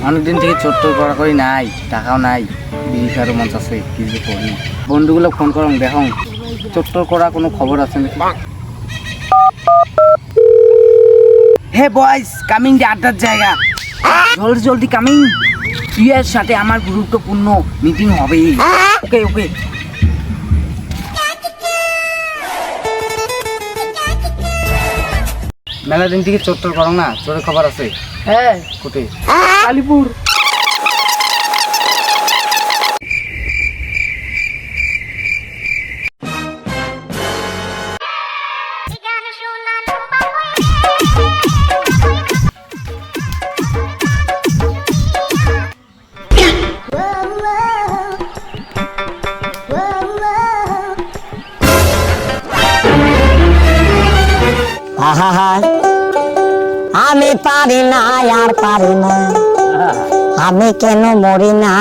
অনেকদিন থেকে ছোট্ট করি নাই, টাকাও নাই, বিড়ি খাওয়ারও মন আছে, কিছু করি। বন্ধুগুলো ফোন করুন, দেখুন ছোট্ট করা কোনো খবর আছে নাকি। হে বয়েস, কামিং যে আড্ডার জায়গা, জলদি জলদি কামিং। প্রিয়ার সাথে আমার গুরুত্বপূর্ণ মিটিং হবে। ওকে ওকে। মেলা দিন থেকে চোর করো না, চোরের খবর আছে? হ্যাঁ, কোথায়? কালীপুর। আমি পারি না, আর পারি না, আমি কেন মরি না।